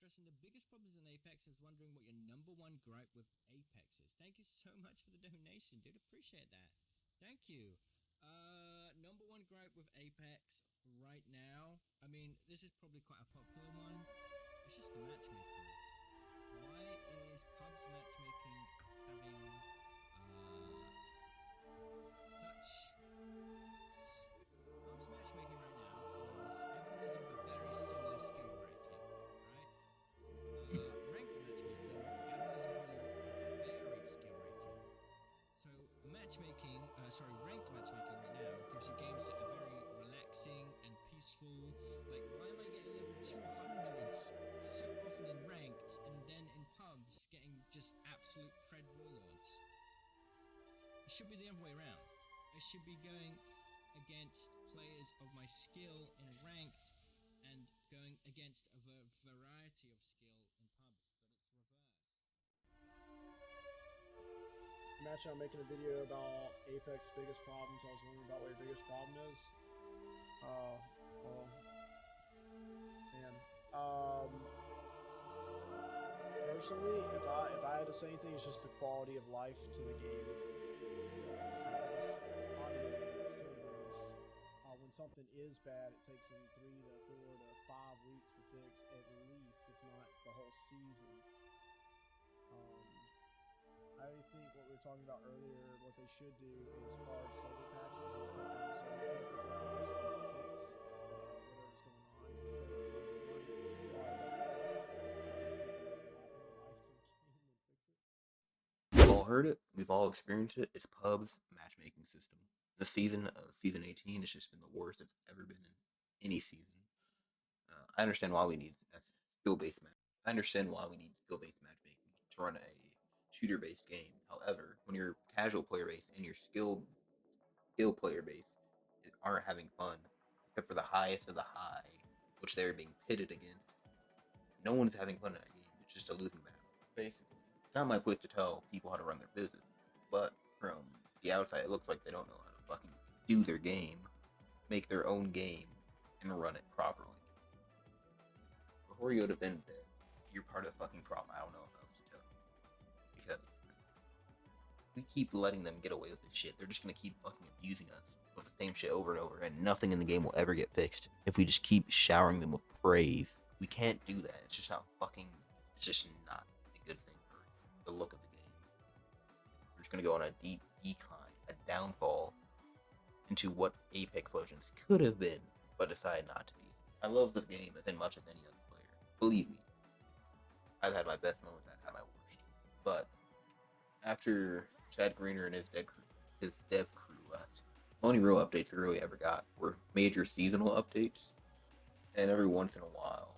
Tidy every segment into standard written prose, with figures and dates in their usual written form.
addressing the biggest problems in Apex and is wondering what your number one gripe with Apex is. Thank you so much for the donation, dude. Appreciate that. Thank you. Number one gripe with Apex right now. I mean, this is probably quite a popular one. It's just the matchmaking. Why is pubs matchmaking having such pubs matchmaking right now is everyone's of a very similar skill rating, right? Ranked matchmaking, everyone's of a varied skill rating. So ranked matchmaking right now gives you games that are very relaxing and peaceful. Like, why am I getting level 200s so often in ranked, and then in pubs getting just absolute pred warlords? It should be the other way around. I should be going against players of my skill in ranked and going against a variety of skill in pubs, but it's reverse. Imagine I'm making a video about Apex biggest problems. I was wondering about what your biggest problem is. Well, man. Personally, if I had to say anything, it's just the quality of life to the game. When something is bad, it takes them 3 to 4 to 5 weeks to fix, at least, if not the whole season. I think what we were talking about earlier, what they should do is hard server patches where they take down server capabilities and fix whatever's going on instead of trying to run it while that's bad. We've all heard it. We've all experienced it. It's pub's matchmaking system. The season of season 18 has just been the worst it's ever been in any season. I understand why we need skill-based match. I understand why we need skill-based matchmaking to run a shooter-based game. However, when your casual player base and your skill player base aren't having fun, except for the highest of the high, which they're being pitted against, no one's having fun in that game. It's just a losing battle, basically. It's not my place to tell people how to run their business, but from the outside, it looks like they don't know how to fucking do their game, make their own game, and run it properly. Before you go to Vendetta, you're part of the fucking problem. I don't know what else to tell you. Because we keep letting them get away with this shit. They're just gonna keep fucking abusing us with the same shit over and over, and nothing in the game will ever get fixed if we just keep showering them with praise. We can't do that. It's just not it's just not a good thing for the look of the game. We're just gonna go on a deep decline, a downfall into what Apex Legends could have been, but decided not to be. I love this game as much as any other player. Believe me, I've had my best moments, I've had my worst. But after Chad Greener and his dev crew left, the only real updates we really ever got were major seasonal updates, and every once in a while,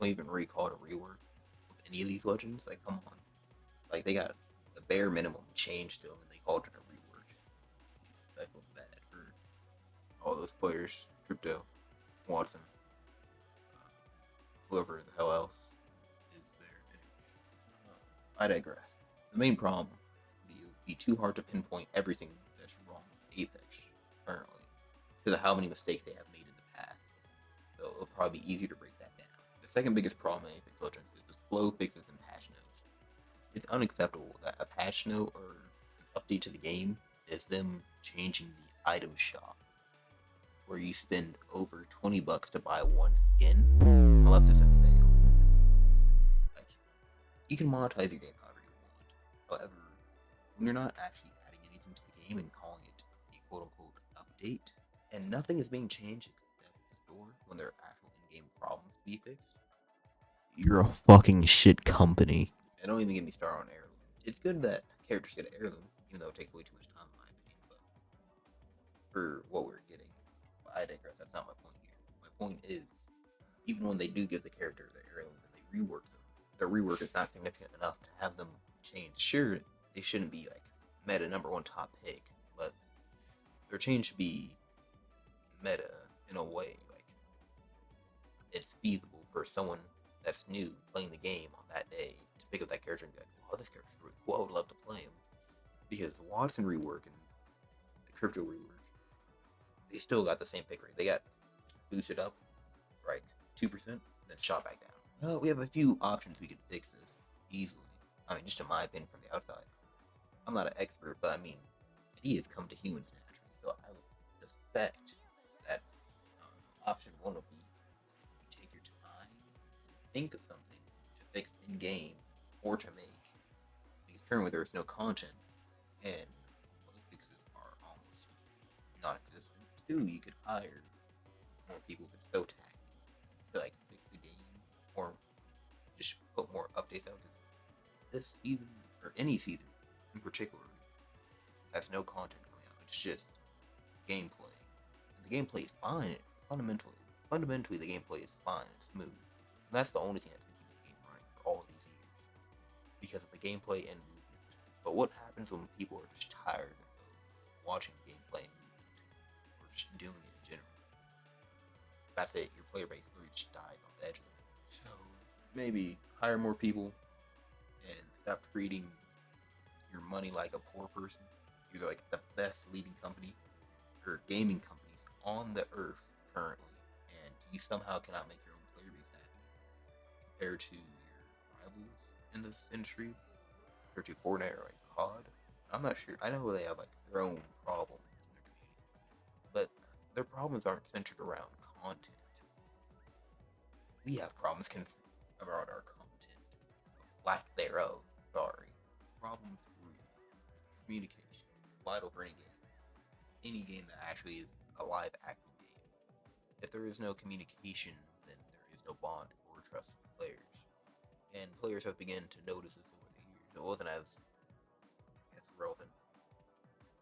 don't even recall it a rework of any of these legends. Like, come on, like they got the bare minimum changed to them, and they called it a rework. I feel bad for all those players, Crypto, Watson, whoever the hell else is there. I digress. The main problem would be too hard to pinpoint everything that's wrong with Apex currently, because of how many mistakes they have made in the past. So it'll probably be easier to break that down. The second biggest problem in Apex Legends is the slow fixes and patch notes. It's unacceptable that a patch note or an update to the game is them changing the item shop, where you spend over $20 to buy one skin, unless it's a fail. Like, you can monetize your game however you want. However, when you're not actually adding anything to the game and calling it a quote-unquote update, and nothing is being changed except the store when there are actual in-game problems to be fixed, you're a fucking shit company. And don't even get me started on heirloom. It's good that characters get an heirloom, even though it takes way too much time in my opinion, but for what we're getting, I digress, that's not my point here. My point is, even when they do give the character the heirloom and they rework them, their rework is not significant enough to have them change. Sure, they shouldn't be like meta number one top pick, but their change should be meta in a way, like it's feasible for someone that's new playing the game on that day to pick up that character and be like, wow, this character's really cool, I would love to play him. Because the Watson rework and the Crypto rework, they still got the same pick rate. They got boosted up for like 2%, shot back down. We have a few options we could fix this easily. I mean, just in my opinion from the outside. I'm not an expert, but I mean, ideas come to humans naturally, so I would suspect that option one would be you take your time, think of something to fix in game or to make. Because currently there is no content, and bug fixes are almost non-existent. Two, you could hire more people if it's so tacky to like fix the game or just put more updates out. Because this season or any season in particular has no content coming out. It's just gameplay, and the gameplay is fine. Fundamentally, the gameplay is fine and smooth. And that's the only thing that's been keeping the game running for all of these years, because of the gameplay and movement. But what happens when people are just tired of watching gameplay and movement, or just doing it in general? That's it. Your player base really just dies on the edge of the map. So maybe hire more people and stop treating your money like a poor person. You're like the best leading company or gaming companies on the earth currently, and you somehow cannot make your own player base happy compared to your rivals in this industry, compared to Fortnite or like COD. I'm not sure. I know they have like their own problems in their community, but their problems aren't centered around content. We have problems around our content, lack thereof. Sorry, problems with communication, vital for any game. Any game that actually is a live acting game. If there is no communication, then there is no bond or trust with the players. And players have begun to notice this over the years. It wasn't as, I guess, relevant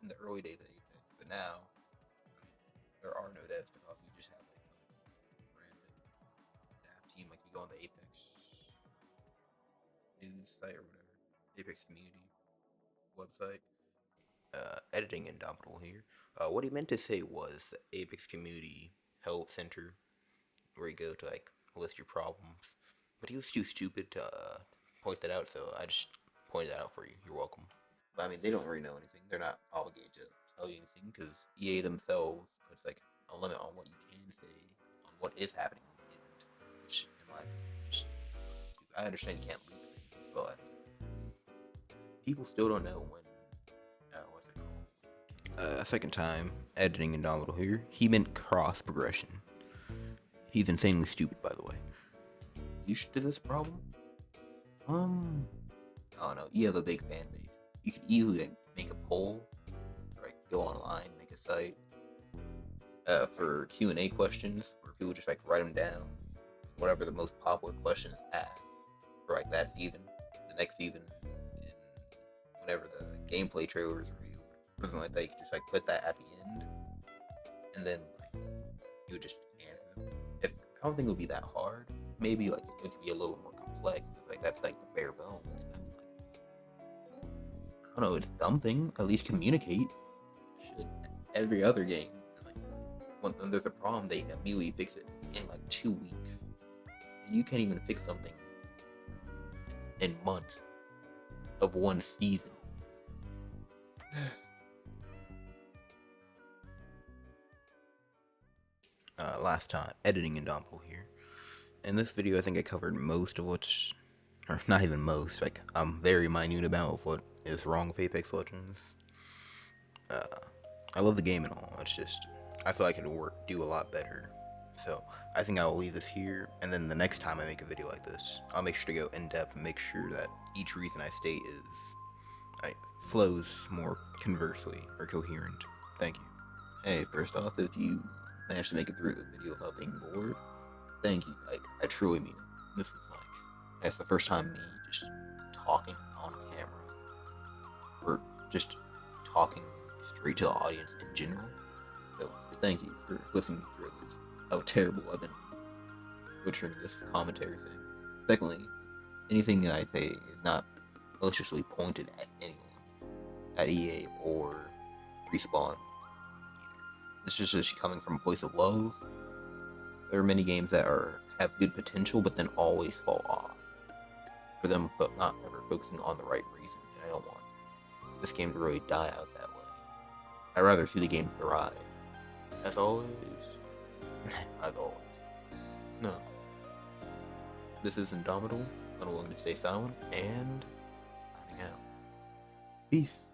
in the early days of Apex, but now, I mean, there are no devs because you just have like some random staff team, like you go on the Apex news site or whatever, Apex community website. Editing Indomitable here. What he meant to say was the Apex Community Help Center, where you go to like list your problems. But he was too stupid to point that out, so I just pointed that out for you. You're welcome. But I mean, they don't really know anything. They're not obligated to tell you anything because EA themselves puts like a limit on what you can say on what is happening on the event. Which, in my opinion, is stupid. I understand you can't leak things, but people still don't know when. What's it called? Second time editing Indomitable here. He meant cross progression. He's insanely stupid, by the way. Used to this problem? I don't know. You have a big fan base. You could easily like, make a poll, like go online, make a site for Q&A questions, where people just like write them down, whatever the most popular questions asked for like that season, the next season, and whenever the gameplay trailer is revealed, or something like that. You could just like put that at the end, and then like you would just answer them. I don't think it would be that hard. Maybe like it could be a little more complex. Like that's like the bare bones. I mean, like, I don't know. It's something. At least communicate. Should every other game. Like when there's a problem, they immediately fix it in like 2 weeks. And you can't even fix something in months of one season. Last time, editing Indomitable here. In this video, I think I covered most of what's, or not even most, like, I'm very minute about what is wrong with Apex Legends. I love the game and all, it's just, I feel like it would do a lot better. So, I think I will leave this here, and then the next time I make a video like this, I'll make sure to go in depth and make sure that each reason I state flows more conversely or coherent. Thank you. Hey, first off, if you managed to make it through the video without being bored, thank you. I truly mean it. This is like, it's the first time me just talking on camera, or just talking straight to the audience in general. So thank you for listening through this. How terrible I've been butchering this commentary thing. Secondly, anything that I say is not maliciously pointed at anyone, at EA or Respawn. It's just coming from a place of love. There are many games that have good potential, but then always fall off. For them not ever focusing on the right reason, and I don't want this game to really die out that way. I'd rather see the game thrive. As always, no. This is Indomitable, unwilling to stay silent, and signing out. Peace.